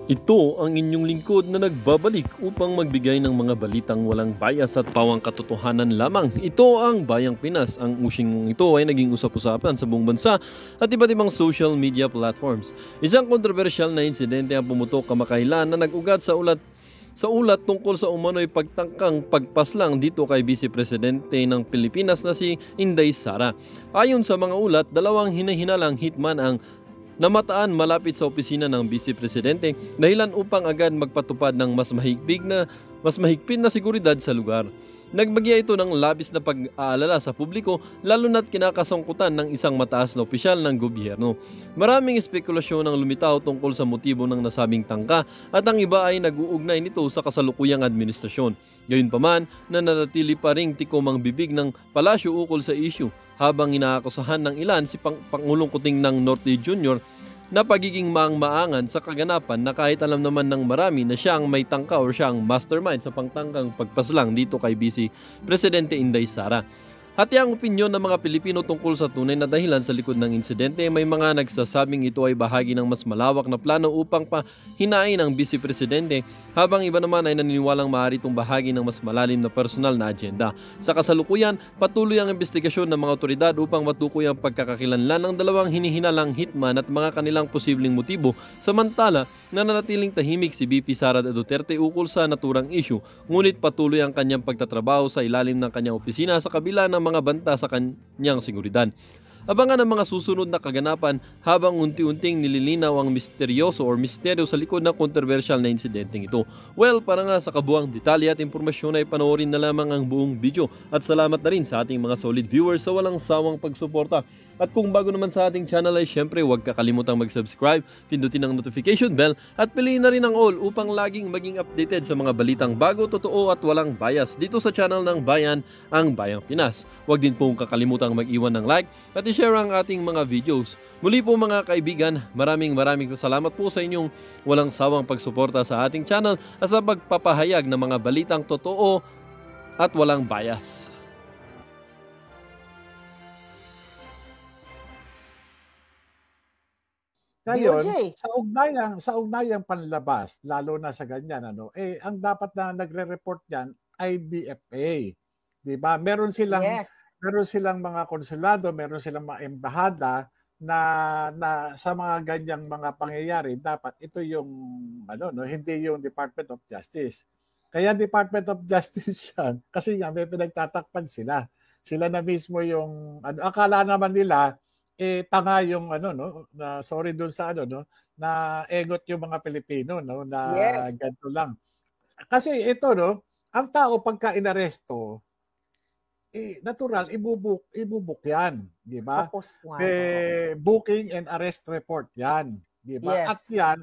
Ito ang inyong lingkod na nagbabalik upang magbigay ng mga balitang walang bias at pawang katotohanan lamang. Ito ang Bayang Pinas. Ang ushing ito ay naging usap-usapan sa buong bansa at iba't ibang social media platforms. Isang kontrobersyal na insidente ang pumutok kamakailan na nag-ugat sa ulat tungkol sa umano'y pagtangkang pagpaslang dito kay Vice Presidente ng Pilipinas na si Inday Sara. Ayon sa mga ulat, dalawang hinahinalang hitman ang namataan malapit sa opisina ng Vice Presidente dahilan upang agad magpatupad ng mas mahigpit na seguridad sa lugar. Nagbagya ito ng labis na pag-aalala sa publiko lalo na't kinakasangkutan ng isang mataas na opisyal ng gobyerno. Maraming espekulasyon ang lumitaw tungkol sa motibo ng nasabing tangka at ang iba ay nag-uugnay nito sa kasalukuyang administrasyon. Gayunpaman, nananatili pa ring tikom ang bibig ng palasyo ukol sa issue habang inaakusahan ng ilan si Pangulong Kuting ng Norte Jr. na pagiging maang-maangan sa kaganapan na kahit alam naman ng marami na siya ang may tangka o siya ang mastermind sa pangtangkang pagpaslang dito kay Vice Presidente Inday Sara. Hati ang opinyon ng mga Pilipino tungkol sa tunay na dahilan sa likod ng insidente. May mga nagsasabing ito ay bahagi ng mas malawak na plano upang pahinain ang Vice Presidente, habang iba naman ay naniniwalang maaari itong bahagi ng mas malalim na personal na agenda. Sa kasalukuyan, patuloy ang investigasyon ng mga otoridad upang matukoy ang pagkakakilanlan ng dalawang hinihinalang hitman at mga kanilang posibleng motibo, samantala nananatiling tahimik si VP Sara Duterte ukol sa naturang issue, ngunit patuloy ang kanyang pagtatrabaho sa ilalim ng kanyang opisina sa kabila ng mga banta sa kanyang seguridad. Abangan ang mga susunod na kaganapan habang unti-unting nililinaw ang misteryo sa likod ng kontrobersyal na insidenteng ito. Well, para nga sa kabuang detalye at impormasyon ay panoorin na lamang ang buong video. At salamat na rin sa ating mga solid viewers sa walang sawang pagsuporta. At kung bago naman sa ating channel ay syempre huwag kakalimutang mag-subscribe, pindutin ang notification bell at piliin na rin ang all upang laging maging updated sa mga balitang bago, totoo at walang bias dito sa channel ng Bayan, ang Bayang Pinas. Huwag din pong kakalimutan mag-iwan ng like at i-share ang ating mga videos. Muli po mga kaibigan, maraming salamat po sa inyong walang sawang pagsuporta sa ating channel at sa pagpapahayag ng mga balitang totoo at walang bias. Ngayon, DOJ. sa ugnayang panlabas, lalo na sa ganyan, ang dapat na nagre-report niyan ay DFA. 'Di ba? Meron silang mga konsulado, meron silang mga embahada na sa mga ganyang mga pangyayari, dapat ito yung hindi yung Department of Justice. Kaya Department of Justice yan kasi nga may pinagtatakpan sila. Sila na mismo yung akala naman nila tanga yung na sorry doon sa na egot yung mga Pilipino na ganito lang. Kasi ito ang tao pagka inaresto natural ibubuk yan, di ba? Booking and arrest report yan, di ba? Yes. At yan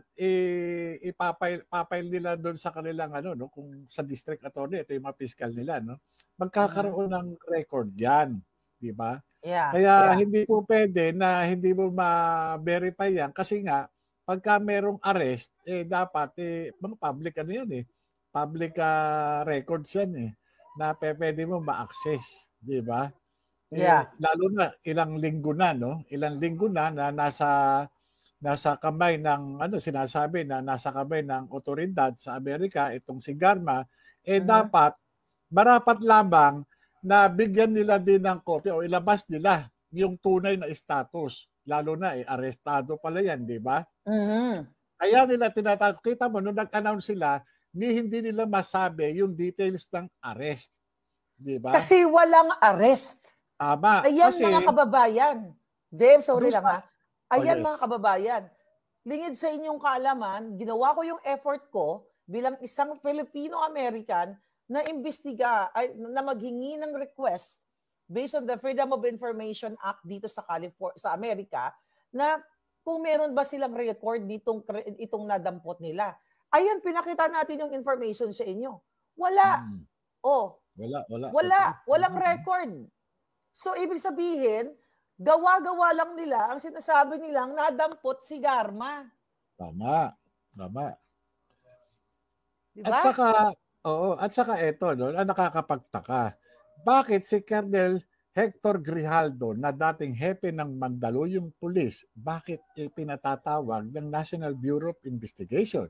ipapile nila doon sa kanilang kung sa district attorney, ito yung mga fiscal nila magkakaroon ng record yan, di ba? Kaya hindi po pwede na hindi mo ma-verify yan kasi nga pagka merong arrest dapat mga public public records yan na pwede mo ma-access, di ba? Lalo na ilang linggo na na nasa kamay ng sinasabi na nasa kamay ng otoridad sa Amerika itong si Garma dapat marapat lamang na bigyan nila din ng kopya o ilabas nila yung tunay na status. Lalo na arestado pala yan, di ba? Kaya nila tinatawag. Kita mo, nung nag-announce sila, hindi nila masabi yung details ng arrest. Di ba? Kasi walang arrest. Tama. Ayan kasi, mga kababayan. Dave, sorry lang ha. yes. Ayan mga kababayan. Lingid sa inyong kaalaman, ginawa ko yung effort ko bilang isang Filipino-American na imbestiga, na maghingi ng request based on the Freedom of Information Act dito sa California, sa Amerika, na kung meron ba silang record itong nadampot nila. Ayan, pinakita natin yung information sa inyo. Wala. Walang record. So, ibig sabihin, gawa-gawa lang nila ang sinasabi nilang nadampot si Garma. Tama. Diba? At saka ito, ang nakakapagtaka. Bakit si Colonel Hector Grijaldo na dating hepe ng Mandaluyong Police, bakit ipinatatawag ng National Bureau of Investigation?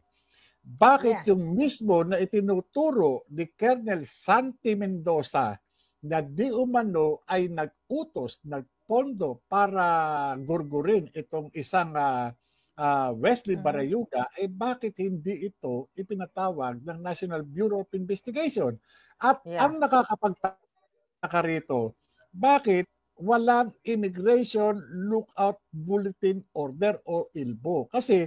Bakit yung mismo na itinuturo ni Colonel Santi Mendoza na di umano ay nag-utos, nagpondo para gurgurin itong isang Wesley Barayuga, bakit hindi ito ipinatawag ng National Bureau of Investigation? At ang nakakapagtaka rito, bakit walang Immigration Lookout Bulletin Order o ILBO? Kasi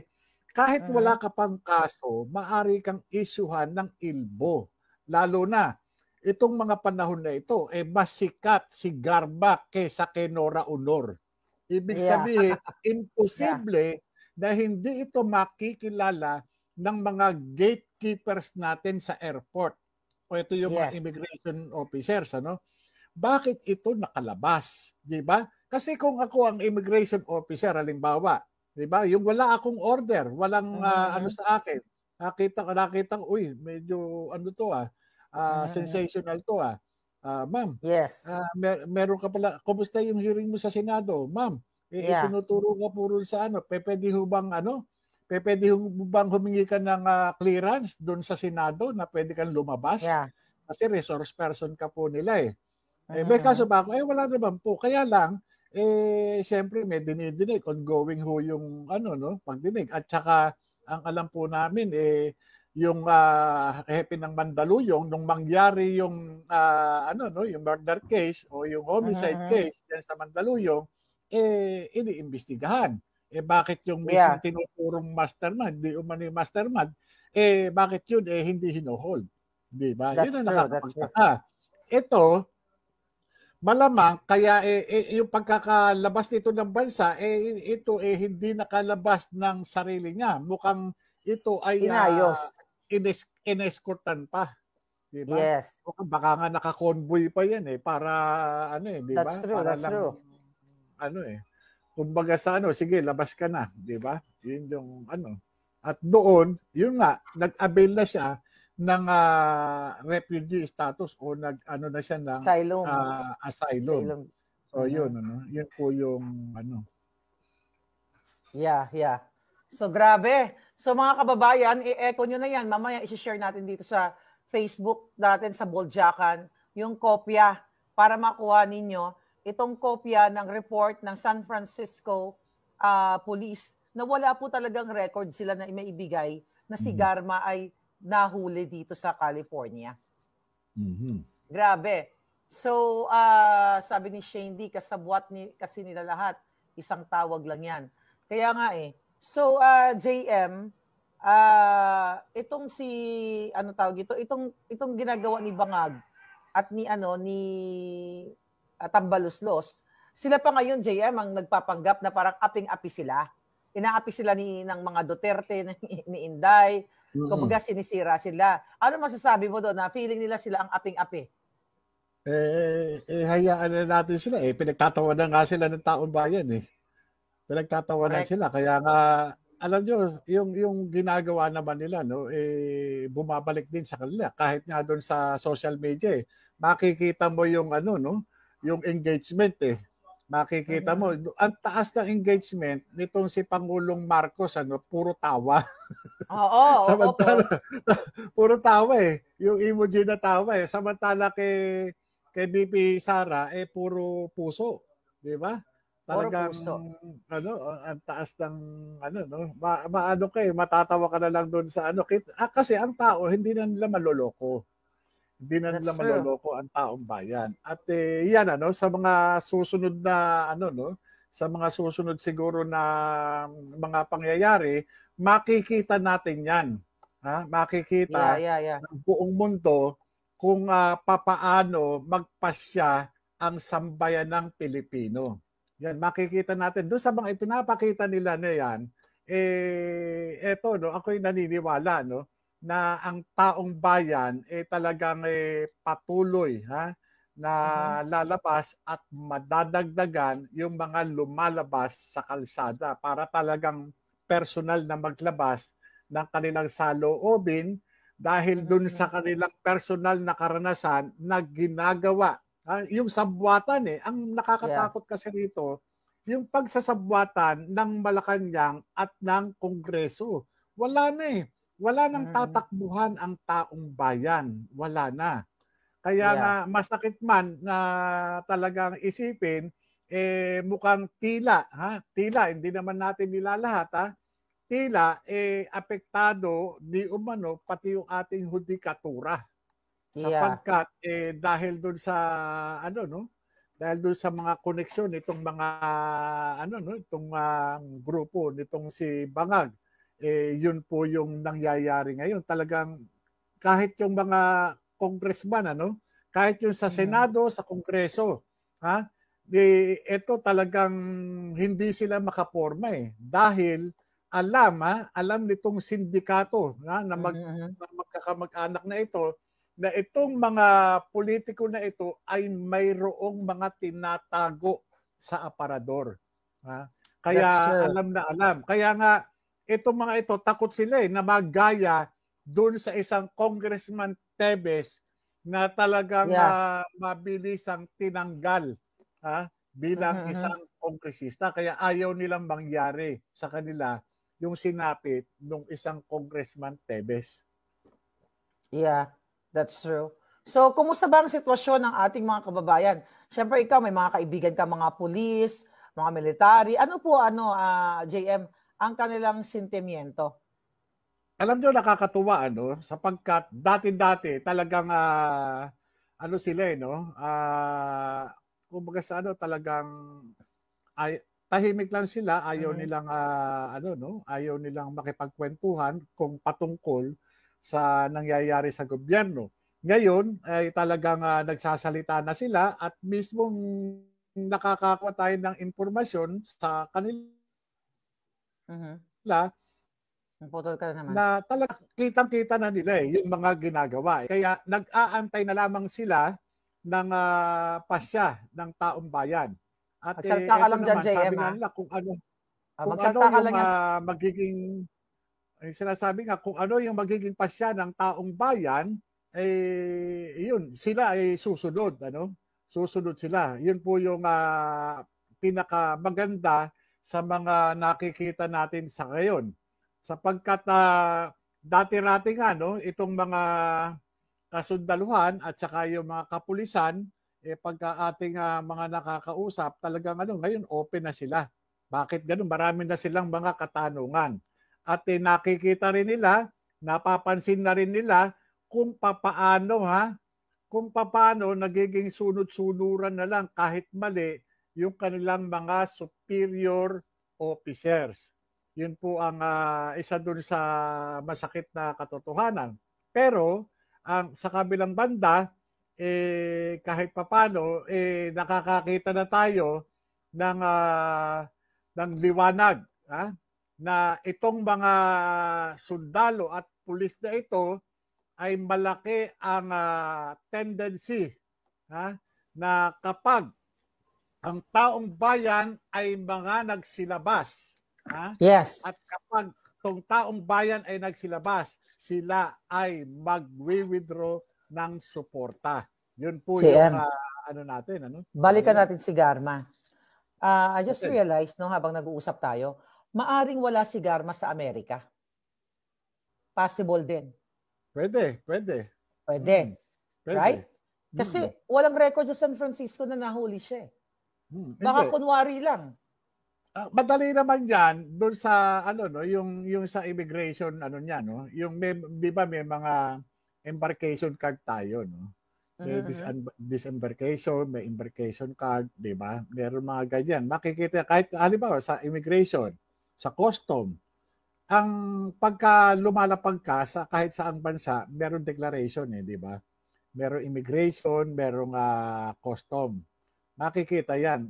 kahit wala ka pang kaso, maaari kang isyuhan ng ILBO. Lalo na, itong mga panahon na ito, mas sikat si Garma kaysa kay Nora Honor. Ibig sabihin, imposible na hindi ito makikilala ng mga gatekeepers natin sa airport. O ito yung mga immigration officers, ano? Bakit ito nakalabas? Diba? Kasi kung ako ang immigration officer, halimbawa, diba? Yung wala akong order, walang ano sa akin. Nakita ko, uy, medyo ano to sensational to ma'am. Yes. Meron ka pala, kumusta yung hearing mo sa Senado? Ma'am, itinuturo ka puro sa ano, pwede ho bang humingi ka ng clearance doon sa Senado na pwede kang lumabas? Kasi resource person ka po nila may kaso ba ako? Wala naman po. Kaya lang, siyempre may dinidinig, ongoing ho yung pagdinig. At saka, ang alam po namin, yung hepe ng Mandaluyong, nung mangyari yung, yung murder case o yung homicide case dyan sa Mandaluyong, iniimbestigahan. Bakit yung mismo tinuturong mastermind, di umano yung mastermind, bakit yun hindi hinohold? Di ba? Yun ang nakakapagtaka. Ito, malamang kaya yung pagkakalabas nito ng bansa ito hindi nakalabas ng sarili niya. Mukhang ito ay inescortan pa. Di ba? Yes. Baka nga naka-convoy pa yan para di ba? That's true. Kumbaga sa sige, labas ka na, di ba? Yun yung At doon, yun nga, nag-avail na siya ng refugee status o na siya ng asylum. So yun yun po yung Yeah. So grabe. So mga kababayan, i-echo nyo na yan. Mamaya i-share natin dito sa Facebook natin sa Boljakan yung kopya para makuha ninyo itong kopya ng report ng San Francisco Police na wala po talagang record sila na maibigay na si Garma ay nahuli dito sa California. Grabe. So, sabi ni Shane D, kasabwat kasi nila lahat, isang tawag lang yan. Kaya nga So, JM, itong si, itong ginagawa ni Bangag at ni Tambaluslos, sila pa ngayon, JM, ang nagpapanggap na parang aping-api sila. Inaapi sila ng mga Duterte, ni Inday. Kumbaga sinisira sila. Ano masasabi mo doon na feeling nila sila ang aping-api? Hayaan na natin sila. Pinagtatawanan nga sila ng taong bayan. Pinagtatawanan sila. Kaya nga, alam nyo, yung ginagawa naman nila, bumabalik din sa kanila. Kahit nga doon sa social media, makikita mo yung yung engagement Makikita mo, ang taas ng engagement nitong si Pangulong Marcos, puro tawa. Oo. Samantala, puro tawa Yung emoji na tawa Samantala kay BP Sara, puro puso. Di ba? Talagang, ang taas ng, matatawa ka na lang doon sa kasi ang tao, hindi na nila maloloko. Hindi na nila maloloko ang taong bayan. At yan sa mga susunod na sa mga susunod siguro na mga pangyayari, makikita natin 'yan. Makikita ng buong mundo kung papaano magpasya ang sambayanang Pilipino. Yan makikita natin doon sa mga ipinapakita nila na yan. Eto ako'y naniniwala na ang taong bayan talagang patuloy na lalabas at madadagdagan yung mga lumalabas sa kalsada para talagang personal na maglabas ng kanilang saloobin dahil dun sa kanilang personal na karanasan na ginagawa. Yung sabwatan ang nakakatakot kasi rito, yung pagsasabwatan ng Malacanang at ng Kongreso. Wala na wala nang tatakbuhan ang taong bayan. Wala na. Kaya nga masakit man na talagang isipin, mukhang tila, hindi naman natin nilalahat, tila apektado di umano pati yung ating hudikatura. Sapagkat dahil doon sa dahil doon sa mga koneksyon itong mga itong grupo nitong si Bangag, yun po yung nangyayari ngayon. Talagang kahit yung mga congressman, kahit yung sa Senado, sa Kongreso, ito talagang hindi sila makaporma dahil alam nitong sindikato na magkakamag-anak na ito na itong mga politiko na ito ay mayroong mga tinatago sa aparador. Kaya alam na alam. Kaya nga itong mga ito takot sila na magaya doon sa isang Congressman Tebes na talagang mabilisang tinanggal bilang isang kongresista. Kaya ayaw nilang mangyari sa kanila yung sinapit ng isang Congressman Tebes. Yeah, that's true. So, kumusta ba ang sitwasyon ng ating mga kababayan? Siyempre, ikaw, may mga kaibigan ka, mga pulis, mga military. Ano po, JM, ang kanilang sentimiento? Alam nyo, nakakatuwa, sapagkat dati-dati talagang, sila, kumbaga sa talagang, tahimik lang sila, ayaw nilang, ayaw nilang makipagkwentuhan kung patungkol sa nangyayari sa gobyerno. Ngayon ay talagang nagsasalita na sila at mismong nakakakuha tayo ng impormasyon sa kanila Putol ka na naman. Na talagang kitang-kita na nila yung mga ginagawa. Kaya nag-aantay na lamang sila ng pasya ng taong bayan. At magsalta ka lang dyan, JM. Sabi nga nila kung ano yung magiging sinasabi nga kung ano yung magiging pasya ng taong bayan, yun, sila ay susunod, Susunod sila. Yun po yung pinakamaganda sa mga nakikita natin sa ngayon. Sapagkat dati-rati nga, itong mga kasundaluhan at saka yung mga kapulisan, pagka ating mga nakakausap, talagang ngayon open na sila. Bakit ganun? Marami na silang mga katanungan. At nakikita rin nila, napapansin na rin nila kung papaano nagiging sunod-sunuran na lang kahit mali yung kanilang mga superior officers. Yun po ang isa dun sa masakit na katotohanan. Pero sa kabilang banda, kahit papano, nakakakita na tayo ng liwanag. Na itong mga sundalo at pulis na ito ay malaki ang tendency na kapag ang taong bayan ay mga nagsilabas, yes, at kapag itong taong bayan ay nagsilabas, sila ay mag-withdraw ng suporta. Yun po yung natin. Balikan natin si Garma. I just realized, habang nag-uusap tayo, maaring wala si Garma sa Amerika. Possible din. Pwede. Right? Kasi walang record sa San Francisco na nahuli siya. Baka kunwari lang. Madali naman yan doon sa yung sa immigration yung di ba may mga embarkation card tayo, May disembarkation, may embarkation card, di ba? Meron mga ganyan. Makikita kahit halimbawa sa immigration, sa custom, ang pagka lumalapag ka sa kahit saang bansa, meron declaration di ba? Meron immigration, merong custom. Makikita yan.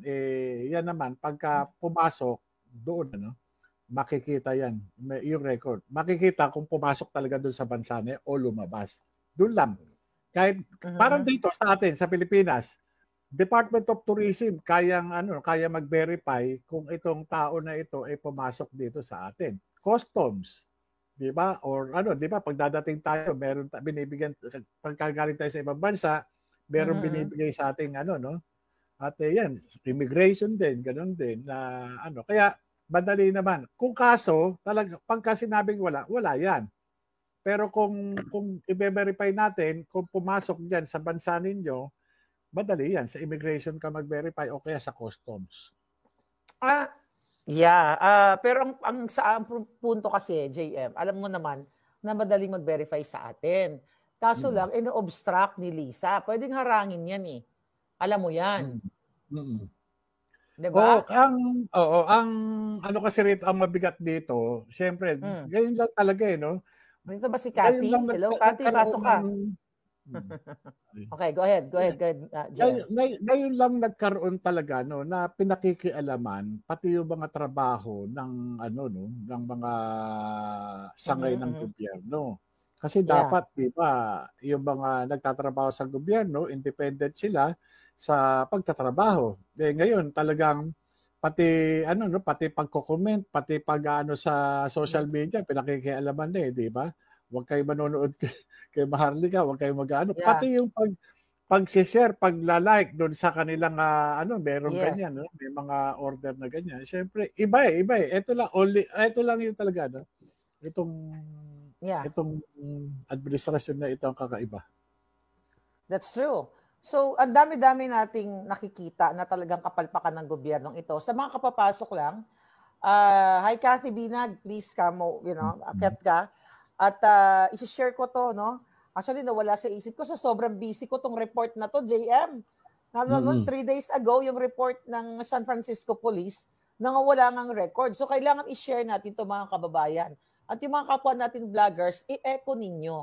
Yan naman, pagka pumasok doon, makikita yan, yung record. Makikita kung pumasok talaga doon sa bansa niya o lumabas. Doon lang. Kahit parang dito sa atin, sa Pilipinas, Department of Tourism, kaya mag-verify kung itong tao na ito ay pumasok dito sa atin. Customs, di ba? Or di ba, pagdadating tayo, meron binibigyan, pagkagaling tayo sa ibang bansa, meron binibigay sa ating At yan, immigration din, ganun din na kaya madali naman. Kung kaso, talaga pagka sinabing wala yan. Pero kung i-verify natin, kung pumasok diyan sa bansa ninyo, madali yan. Sa immigration ka mag-verify o kaya sa customs. Pero ang punto kasi, JM, alam mo naman na madaling mag-verify sa atin. Kaso lang, ino-obstruct ni Lisa. Pwedeng harangin yan eh. Alam mo yan. Diba? Ang ano kasi rito, ang mabigat dito, siyempre, ganyan lang talaga eh, no? Dito ba si Cathy? Hello, Cathy, pasok ka. Okay, go ahead. Ngayon lang nagkaroon talaga no na pinakikialaman pati yung mga trabaho ng ng mga sangay ng gobyerno. Kasi dapat 'di ba, yung mga nagtatrabaho sa gobyerno, independent sila sa pagtatrabaho. Ngayon talagang pati pati pagko-comment, pati pag-aano sa social media pinakikialaman na 'di ba? Huwag kayo manonood kay Maharlika, huwag kayo mag-ano. Pati yung pag-share, pagla-like doon sa kanilang merong ganyan, no? May mga order na ganyan. Siyempre, iba eh. Ito lang yung talaga, no? Itong administrasyon na ito ang kakaiba. That's true. So, ang dami-dami nating nakikita na talagang kapalpakan ng gobyernong ito. Sa mga kapapasok lang, hi Cathy Binag, please come, akyat ka. At isi-share ko to, no? Actually, nawala sa isip ko. Sobrang busy ko tong report na to, JM. 3 days ago, yung report ng San Francisco Police, wala ngang record. So, kailangan i-share natin to mga kababayan. At yung mga kapwa natin vloggers, i-echo ninyo.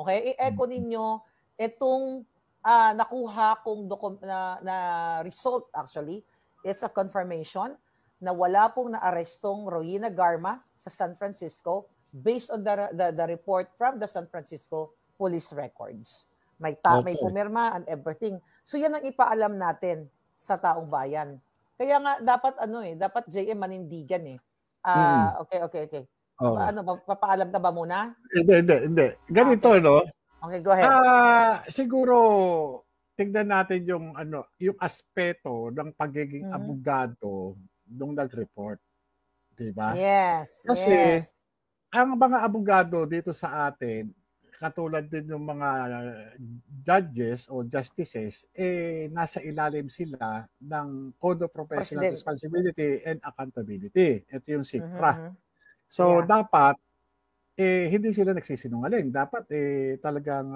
Okay? I-echo ninyo itong nakuha kong na result, actually. It's a confirmation na wala pong naarestong Rowena Garma sa San Francisco based on the report from the San Francisco Police records. May pumirma and everything. So yan ang ipaalam natin sa taong bayan. Kaya nga dapat JM manindigan eh. Okay. Oh. Papaalam ka ba muna? Hindi. Ganito, no? Okay, go ahead. Siguro tingnan natin yung aspeto ng pagiging abogado nung nag-report. 'Di ba? Yes. Kasi ang mga abogado dito sa atin, katulad din yung mga judges o justices, nasa ilalim sila ng Code of Professional Responsibility and Accountability. Ito yung CIPRA. So, dapat, hindi sila nagsisinungaling. Dapat, talagang,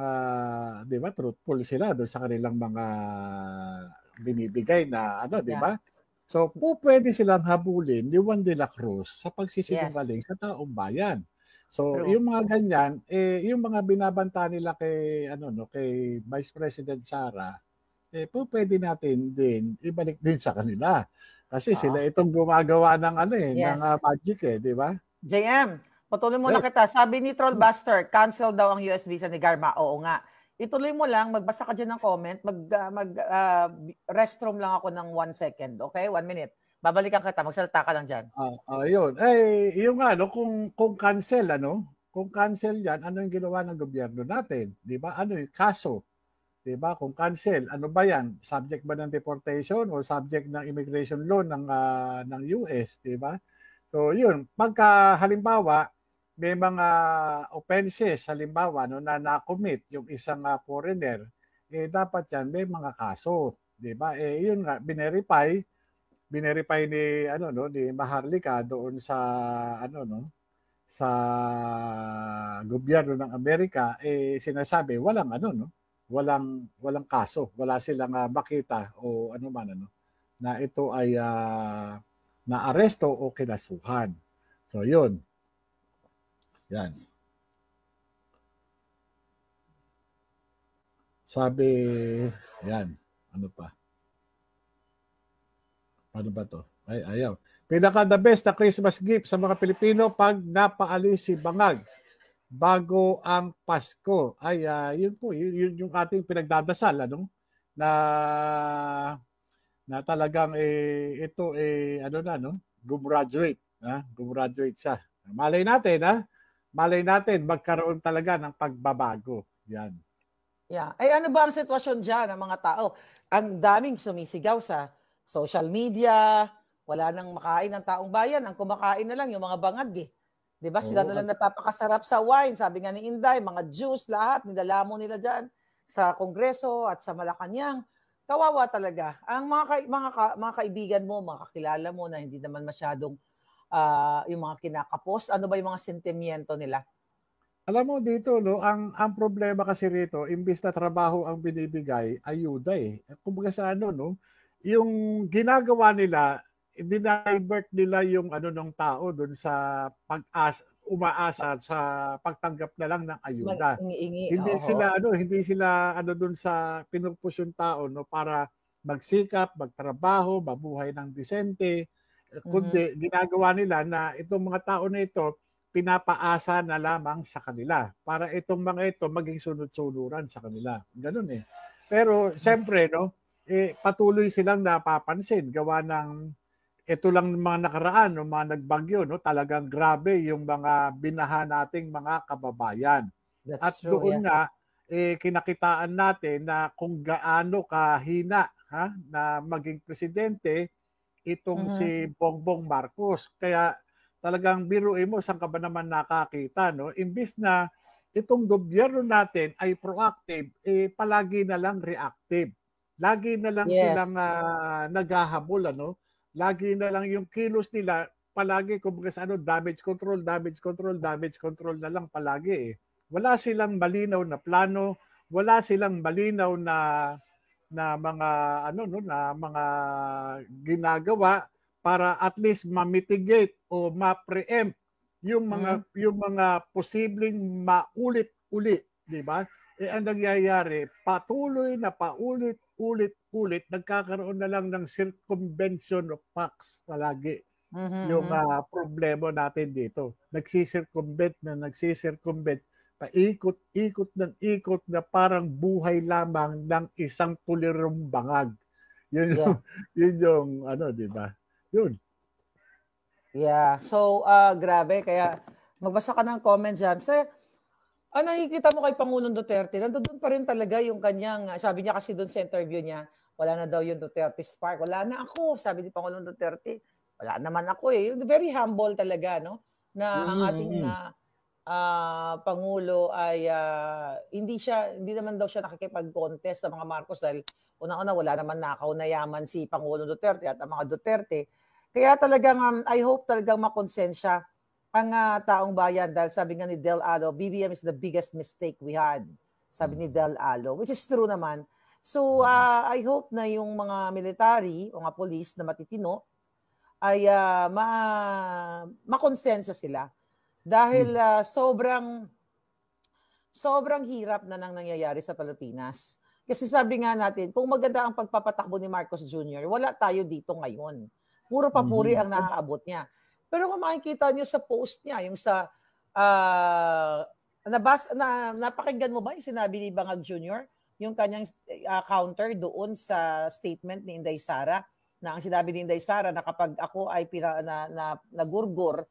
di ba, truthful sila doon sa kanilang mga binibigay na, di ba? So, pwede silang habulin ni Juan de la Cruz sa pagsisinungaling sa taong bayan. So, yung mga ganyan, yung mga binabanta nila kay kay Vice President Sara, pwede natin din ibalik din sa kanila. Kasi sila itong gumagawa ng ng magic di ba? JM, patuloy muna kita. Sabi ni Trollbuster, cancel daw ang US visa ni Garma. Oo nga. Ituloy mo lang, magbasa ka dyan ng comment, restroom lang ako ng 1 second. Okay? 1 minute. Babalikan kita, magsalita ka lang dyan. Yun. Yung kung cancel, kung cancel yan, ano yung ginawa ng gobyerno natin? Di ba? Ano yung kaso? Di ba? Kung cancel, ano ba yan? Subject ba ng deportation o subject ng immigration law ng US? Di ba? So, yun. Pagka halimbawa, may mga offenses, halimbawa, na na-commit yung isang foreigner, dapat yan, may mga kaso. Di ba? Yun nga, binerify ni Maharlika doon sa sa gobyerno ng Amerika, sinasabi walang walang kaso, wala silang makita o na ito ay na-aresto o kinasuhan. So yun. Yan. Sabi, yan. Ano pa? Paano ba to? Ay, ayaw. Pinaka-the best na Christmas gift sa mga Pilipino pag napaalis si Bangag bago ang Pasko. Ay, yun po. Yun yung ating pinagdadasal, na talagang ito gumraduate. Gumraduate siya. Malay natin, magkaroon talaga ng pagbabago. Yan. Yeah. Ano ba ang sitwasyon dyan ng mga tao? Ang daming sumisigaw sa social media, wala nang makain ng taong bayan. Ang kumakain na lang yung mga bangag . Diba? Sila na lang napapakasarap sa wine. Sabi nga ni Inday, mga juice, lahat, nidala mo nila dyan sa Kongreso at sa Malacanang. Kawawa talaga. Ang mga kaibigan mo, mga kakilala mo na hindi naman masyadong yung mga kinakapos, ano ba yung mga sentimiento nila? Alam mo dito, no, ang problema kasi rito, imbis na trabaho ang binibigay, ayuda eh. Kumbaga sa ano, no, yung ginagawa nila, dinivert nila yung ano ng tao doon sa umaasa sa pagtanggap na lang ng ayuda. Hindi sila doon sa pinupus yung tao no para magsikap, magtrabaho, mabuhay ng disente. Kundi ginagawa nila na itong mga tao na ito pinapaasa na lamang sa kanila para itong mga ito maging sunod-sunuran sa kanila. Ganun eh. Pero siyempre no, patuloy silang napapansin gawa ng ito lang mga nakaraan, no, mga nagbagyo, no, talagang grabe yung mga binaha nating mga kababayan. At doon nga, kinakitaan natin na kung gaano kahina na maging presidente itong si Bongbong Marcos. Kaya talagang biruin mo, saan ka ba naman nakakita? No? Imbis na itong gobyerno natin ay proactive, palagi na lang reactive. Lagi na lang silang naghahabol, ano? Lagi na lang yung kilos nila, palagi kumbaga sa damage control na lang palagi eh. Wala silang malinaw na plano, wala silang malinaw na mga mga ginagawa para at least ma-mitigate o ma-preempt yung mga posibleng maulit-uli, di ba? Ang nangyayari, patuloy na paulit-ulit nagkakaroon na lang ng circumvention of facts palagi. Yung problema natin dito. Nagsisircumvent, paikot na parang buhay lamang ng isang tulirong bangag. Yun yung di ba? Yun. Yeah. So, grabe. Kaya magbasa ka ng comment dyan. Nakikita mo kay Pangulong Duterte, nandoon pa rin talaga yung kanyang, sabi niya kasi doon sa interview niya, wala na daw yung Duterte spark. Wala na ako, sabi ni Pangulong Duterte. Wala naman ako eh. Very humble talaga, no? Na ang ating Pangulo ay hindi naman daw siya nakikipag-contest sa mga Marcos dahil unang-una wala naman nakaw na yaman si Pangulong Duterte at ang mga Duterte. Kaya talagang I hope talagang makonsensya ang taong bayan dahil sabi nga ni Del Alo, BBM is the biggest mistake we had. Sabi ni Del Alo, which is true naman. So I hope na yung mga military o mga police na matitino ay makonsensya sila. Dahil sobrang hirap na nang nangyayari sa Pilipinas. Kasi sabi nga natin, kung maganda ang pagpapatakbo ni Marcos Jr., wala tayo dito ngayon. Puro papuri ang naaabot niya. Pero kung makikita niyo sa post niya, yung sa napakinggan mo ba yung sinabi ni Bangag Jr., yung kanyang counter doon sa statement ni Inday Sara, na ang sinabi ni Inday Sara na kapag ako ay nagurgur,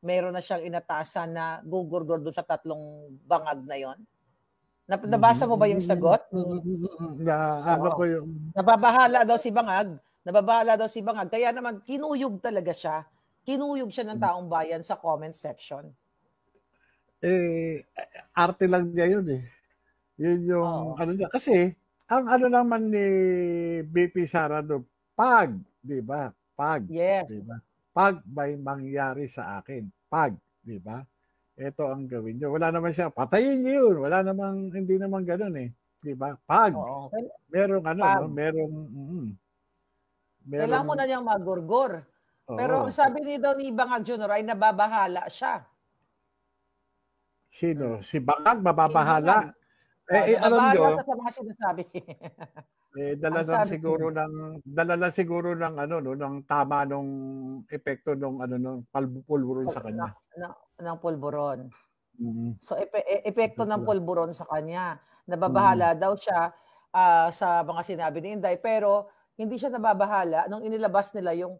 meron na siyang inatasan na gugurgur doon sa 3 bangag na yon. Nabasa mo ba yung sagot? Nababahala daw si Bangag. Kaya naman, kinuyog talaga siya. Kinuyog siya ng taong bayan sa comment section. Arte lang niya yun eh. Yun yung niya. Kasi, ang naman ni BP Sara doon, di ba? Yes. Di ba? Pag may mangyari sa akin. Di ba? Ito ang gawin niyo. Wala naman siya, patayin niyo yun. Hindi naman ganoon eh. Di ba? Merong kailangan mo na niyang magurgur. Pero ang sabi daw ni Bangag Jr. ay nababahala siya. Sino? Si Bangag mababahala? Alam nyo, sa mga sinasabi. dala lang siguro ng ng tama nung epekto nung pulburon sa kanya. Ng pulburon. So epekto ng pulburon sa kanya. Nababahala daw siya sa mga sinabi ni Inday, pero hindi siya nababahala nung inilabas nila yung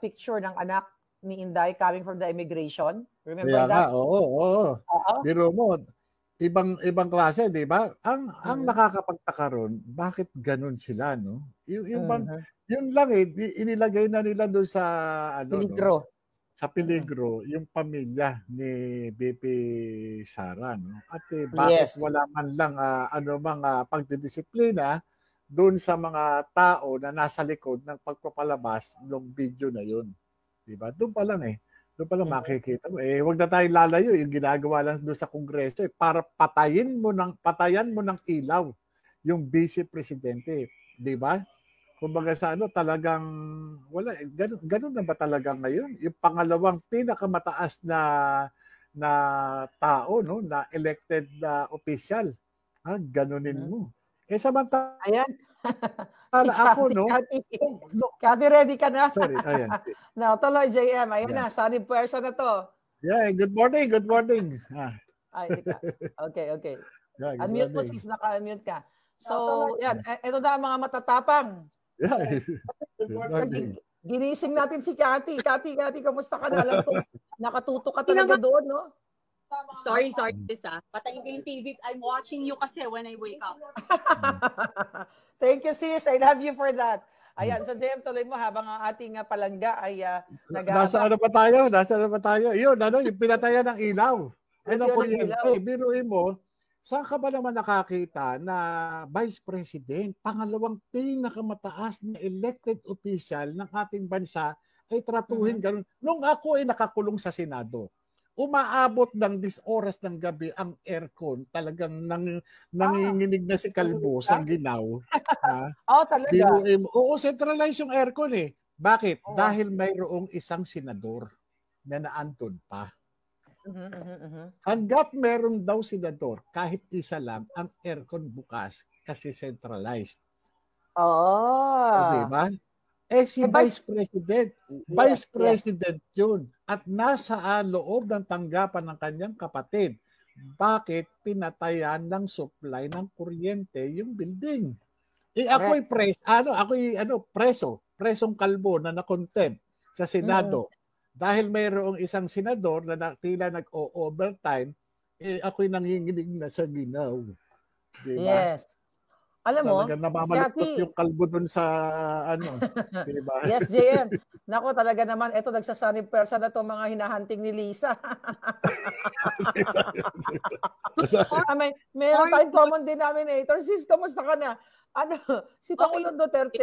picture ng anak ni Inday coming from the immigration. Remember that? Oo. Biro mo, ibang klase, di ba? Ang nakakapagtaka ron, bakit ganun sila, no? Yun lang eh, inilagay na nila doon sa peligro. sa peligro yung pamilya ni BP Sara, no? At bakit wala man lang pagdidisiplina doon sa mga tao na nasa likod ng pagpapalabas ng video na yun. Diba? Doon pa lang Doon pa lang makikita mo. Huwag na tayong lalayo. Yung ginagawa lang doon sa Kongreso para patayan mo ng ilaw yung vice presidente. Diba? Kumbaga sa talagang wala, ganun na ba talaga ngayon? Yung pangalawang pinakamataas na tao, no, na elected na official. Ganunin mo. Samantala ayan. ako, no? Kati, ready ka na? Sorry, ayan. No, tuloy, JM. Ayan na, sunny person na to. Yeah, good morning. Ay, okay. Yeah, unmute mo, sis. Naka-unmute ka. So, yan. Ito na ang mga matatapang. Yeah. Ginising natin si Cathy. Cathy, kamusta ka na? Alam ko, nakatuto ka talaga doon, no? Sorry, sis. Patayin ko yung TV. I'm watching you kasi when I wake up. Thank you, sis. I love you for that. Ayan, so JM, tuloy mo habang ang ating palangga ay Nasaan na ba tayo? Yun, yung pinatayan ng ilaw. Kuryente. Biruin mo, saan ka ba naman nakakita na Vice President, pangalawang pinakamataas na elected official ng ating bansa ay tratuhin ganun? Nung ako ay nakakulong sa Senado, umaabot ng 10 oras ng gabi ang aircon, talagang nanginginig na si Kalbo sa ginaw. Talaga? Oo, centralized yung aircon Bakit? Dahil mayroong isang senador na naandun pa. Hanggat meron daw senador, kahit isa lang, ang aircon bukas kasi centralized. Diba? Si Vice President. Vice President yun. At nasa loob ng tanggapan ng kanyang kapatid. Bakit pinatayan ng supply ng kuryente yung building? Ako'y presong kalbo na na-contempt sa Senado. Dahil mayroong isang senador na tila nag-overtime, ako'y nanginginig na sa ginaw. Diba? Yes. Alam mo, talaga namamaluktot yung kalbo dun sa diba? Yes, JM. Nako, talaga naman, ito nagsasanib persa na itong mga hinahunting ni Lisa. Meron tayong common denominator. Sis, kamusta ka na? Si Pangulong Duterte,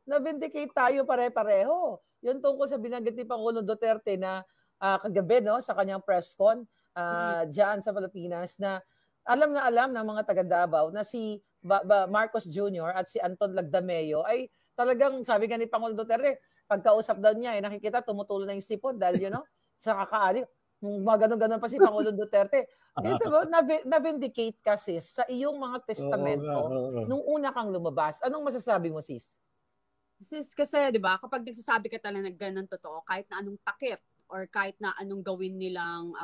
na-vindicate tayo pare-pareho. Yun tungkol sa binanggit ni Pangulong Duterte na kagabi, no, sa kanyang press con dyan sa Pilipinas, na alam ng mga taga Davao na si Marcos Jr. at si Anton Lagdameo ay talagang, sabi nga ni Pangulong Duterte, pagkausap daw niya, nakikita tumutulo na yung sipon dahil sa kakaali. Mga ganun-ganun pa si Pangulong Duterte. Ito ba, na-vindicate ka, sis, sa iyong mga testamento nung una kang lumabas. Anong masasabi mo, sis? Sis, kasi, di ba, kapag nagsasabi ka talaga ng ganun totoo, kahit na anong takip or kahit na anong gawin nilang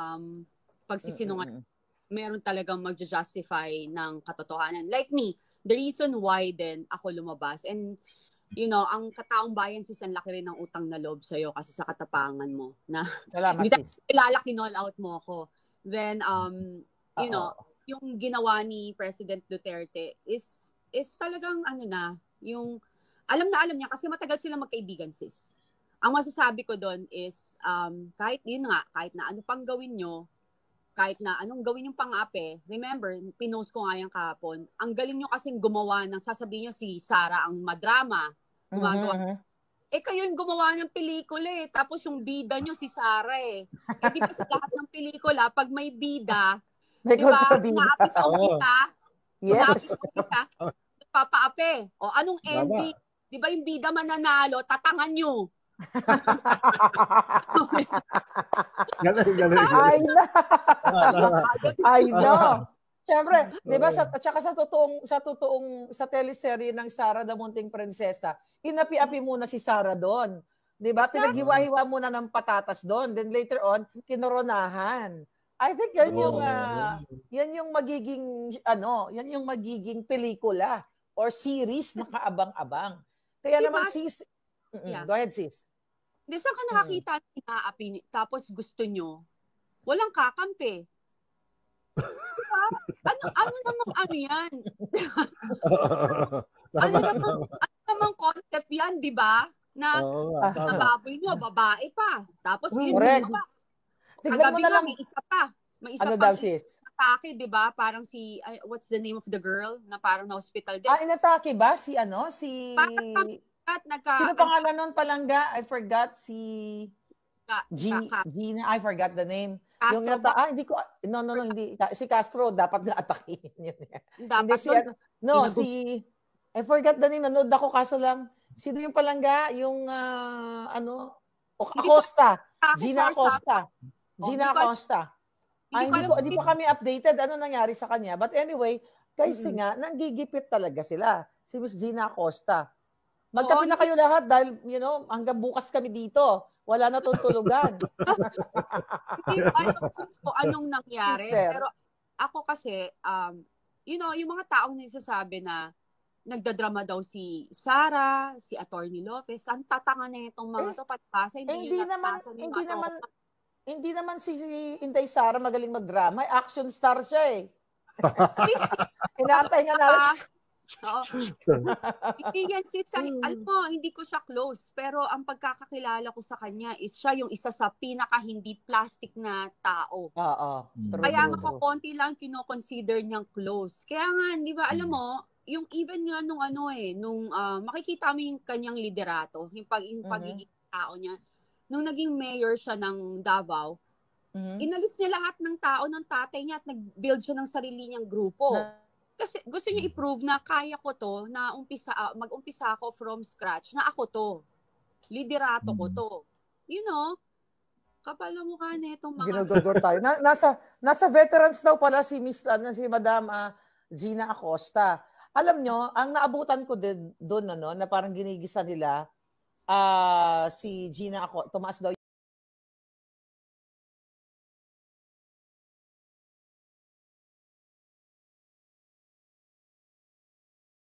pagsisinungaling, meron talagang mag-justify ng katotohanan. Like me, the reason why then ako lumabas, and ang kataong bayan, sis, ang laki rin ng utang na loob sa'yo kasi sa katapangan mo na hindi tayo kilala, kinall out mo ako. Then, yung ginawa ni President Duterte is talagang yung alam na alam niya kasi matagal silang magkaibigan, sis. Ang masasabi ko doon is kahit na ano pang gawin nyo, kahit na anong gawin yung pang-ape, remember, pinost ko nga yung kahapon, ang galing nyo kasing gumawa ng, sasabihin nyo si Sara ang madrama, gumagawa. Kayo yung gumawa ng pelikula tapos yung bida nyo si Sara di ba sa lahat ng pelikula, pag may bida, di ba, naapis sa umpisa, naapis sa umpisa, papaape. O anong ending? Di ba yung bida mananalo, tatangan nyo. Galing. I know. Siyempre, 'di ba at saka sa teleserye ng Sara the Munting Prinsesa, inapi-api muna si Sara doon. 'Di ba? Pinaghiwa-hiwa muna ng patatas doon. Then later on, kinoronahan. I think yan yung magiging pelikula or series na kaabang-abang. Kaya naman sis, go ahead sis. Hindi, saan ka nakakita inaapi, tapos gusto nyo, walang kakampi. Ano namang yan? ano namang concept yan, di ba? na baboy mo, babae pa. Tapos yun pa. Tignan mo na lang. May isa pa. May isa ano pa. daw, sis? Atake, di ba? Parang si, what's the name of the girl? Na parang na-hospital din. Inatake ba? Si sino pangalan nun, Palangga? I forgot. Si Gina. I forgot the name. Yung hindi ko, no, hindi. Si Castro, dapat na atakin yun. Hindi si, I forgot the name. Nanood ako, kaso lang, sino yung Palangga? Yung, Acosta. Gina Acosta. Gina Acosta. Hindi pa kami updated ano nangyari sa kanya. But anyway, kasi nga, nanggigipit talaga sila. Si Miss Gina Acosta. Magkape na kayo lahat dahil, hanggang bukas kami dito. Wala na tutulugan. Hindi ko alam kung anong nangyari. Sister. Pero ako kasi, yung mga taong nagsasabi na nagdadrama daw si Sara, si Attorney Lopez, ang tatanga na itong mga to, patpasa, hindi naman si Inday Sara magaling magdrama. Action star siya eh. Inaantay nga natin. Oo. Hindi yan alam mo, hindi ko siya close, pero ang pagkakakilala ko sa kanya is siya yung isa sa pinaka hindi plastic na tao. Oo. Kaya nga konti lang kino-consider niyang close. Kaya nga, di ba, alam mo, yung even nga nung makikita mo yung kanyang liderato, yung pagiging tao niya, nung naging mayor siya ng Davao, inalis niya lahat ng tao ng tatay niya at nag-build siya ng sarili niyang grupo. Kasi gusto niya i-prove na kaya ko to, na mag-umpisa ako from scratch, na ako to. Liderato ko to. Kapal na mukha na itong mga... Ginugugor tayo. Nasa veterans daw pala si Madam Gina Acosta. Alam nyo, ang naabutan ko doon, na parang ginigisa nila, si Gina Acosta, tumaas daw